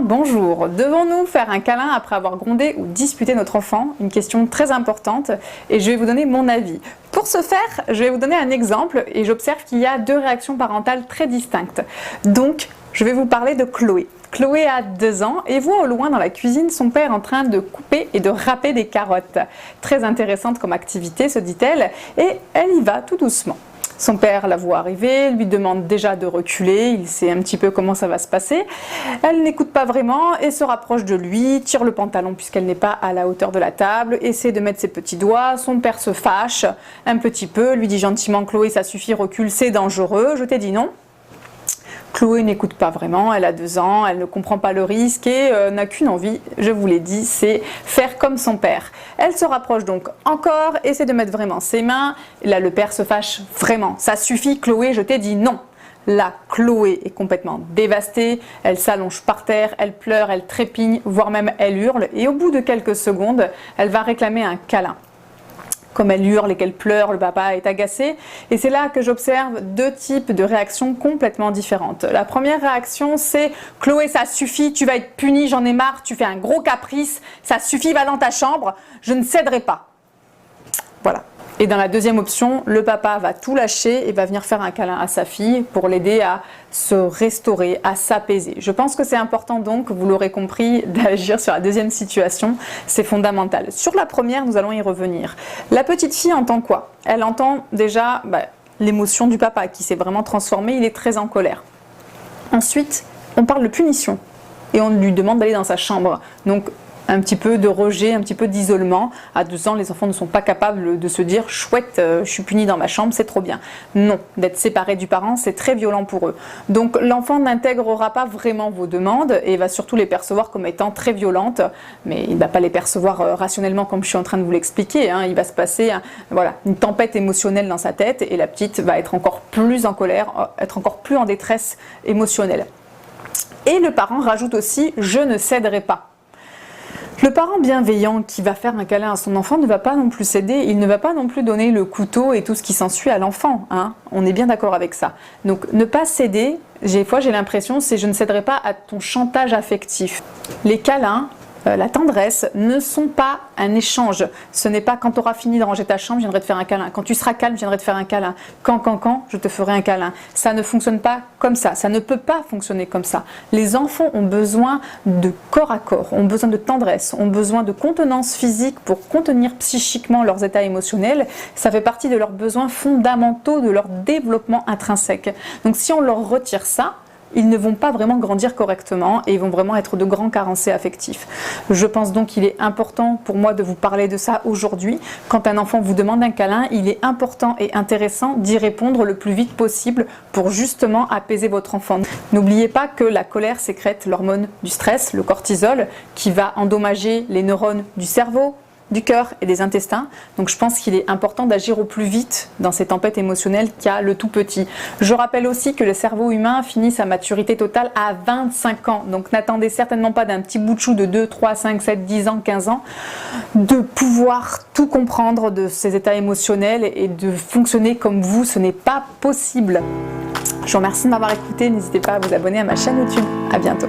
bonjour. Devons-nous faire un câlin après avoir grondé ou disputé notre enfant? Une question très importante et je vais vous donner mon avis. Pour ce faire, je vais vous donner un exemple et j'observe qu'il y a deux réactions parentales très distinctes. Donc, je vais vous parler de Chloé. Chloé a 2 ans et voit au loin dans la cuisine son père en train de couper et de râper des carottes. Très intéressante comme activité, se dit-elle, et elle y va tout doucement. Son père la voit arriver, lui demande déjà de reculer, il sait un petit peu comment ça va se passer. Elle n'écoute pas vraiment et se rapproche de lui, tire le pantalon puisqu'elle n'est pas à la hauteur de la table, essaie de mettre ses petits doigts, son père se fâche un petit peu, lui dit gentiment « Chloé, ça suffit, recule, c'est dangereux, je t'ai dit non ». Chloé n'écoute pas vraiment, elle a 2 ans, elle ne comprend pas le risque et n'a qu'une envie, je vous l'ai dit, c'est faire comme son père. Elle se rapproche donc encore, essaie de mettre vraiment ses mains, là le père se fâche vraiment. Ça suffit Chloé, je t'ai dit non. Là, Chloé est complètement dévastée, elle s'allonge par terre, elle pleure, elle trépigne, voire même elle hurle et au bout de quelques secondes, elle va réclamer un câlin. Comme elle hurle et qu'elle pleure, le papa est agacé. Et c'est là que j'observe 2 types de réactions complètement différentes. La première réaction, c'est « Chloé, ça suffit, tu vas être punie, j'en ai marre, tu fais un gros caprice, ça suffit, va dans ta chambre, je ne céderai pas. » Voilà. Et dans la deuxième option, le papa va tout lâcher et va venir faire un câlin à sa fille pour l'aider à se restaurer, à s'apaiser. Je pense que c'est important donc, vous l'aurez compris, d'agir sur la deuxième situation, c'est fondamental. Sur la première, nous allons y revenir. La petite fille entend quoi? Elle entend déjà l'émotion du papa qui s'est vraiment transformé, il est très en colère. Ensuite, on parle de punition et on lui demande d'aller dans sa chambre. Donc, un petit peu de rejet, un petit peu d'isolement. À 2 ans, les enfants ne sont pas capables de se dire « chouette, je suis puni dans ma chambre, c'est trop bien ». Non, d'être séparé du parent, c'est très violent pour eux. Donc l'enfant n'intégrera pas vraiment vos demandes et va surtout les percevoir comme étant très violentes, mais il ne va pas les percevoir rationnellement comme je suis en train de vous l'expliquer. Il va se passer une tempête émotionnelle dans sa tête et la petite va être encore plus en colère, être encore plus en détresse émotionnelle. Et le parent rajoute aussi « je ne céderai pas ». Le parent bienveillant qui va faire un câlin à son enfant ne va pas non plus céder, il ne va pas non plus donner le couteau et tout ce qui s'ensuit à l'enfant. On est bien d'accord avec ça. Donc ne pas céder, des fois j'ai l'impression, c'est je ne céderai pas à ton chantage affectif. Les câlins, la tendresse ne sont pas un échange. Ce n'est pas quand tu auras fini de ranger ta chambre, je viendrai te faire un câlin. Quand tu seras calme, je viendrai te faire un câlin. Quand, je te ferai un câlin. Ça ne fonctionne pas comme ça. Ça ne peut pas fonctionner comme ça. Les enfants ont besoin de corps à corps, ont besoin de tendresse, ont besoin de contenance physique pour contenir psychiquement leurs états émotionnels. Ça fait partie de leurs besoins fondamentaux, de leur développement intrinsèque. Donc si on leur retire ça, ils ne vont pas vraiment grandir correctement et ils vont vraiment être de grands carencés affectifs. Je pense donc qu'il est important pour moi de vous parler de ça aujourd'hui. Quand un enfant vous demande un câlin, il est important et intéressant d'y répondre le plus vite possible pour justement apaiser votre enfant. N'oubliez pas que la colère sécrète l'hormone du stress, le cortisol, qui va endommager les neurones du cerveau, du cœur et des intestins. Donc je pense qu'il est important d'agir au plus vite dans ces tempêtes émotionnelles qu'a le tout petit. Je rappelle aussi que le cerveau humain finit sa maturité totale à 25 ans. Donc n'attendez certainement pas d'un petit bout de chou de 2, 3, 5, 7, 10 ans, 15 ans de pouvoir tout comprendre de ces états émotionnels et de fonctionner comme vous. Ce n'est pas possible. Je vous remercie de m'avoir écouté. N'hésitez pas à vous abonner à ma chaîne YouTube. À bientôt.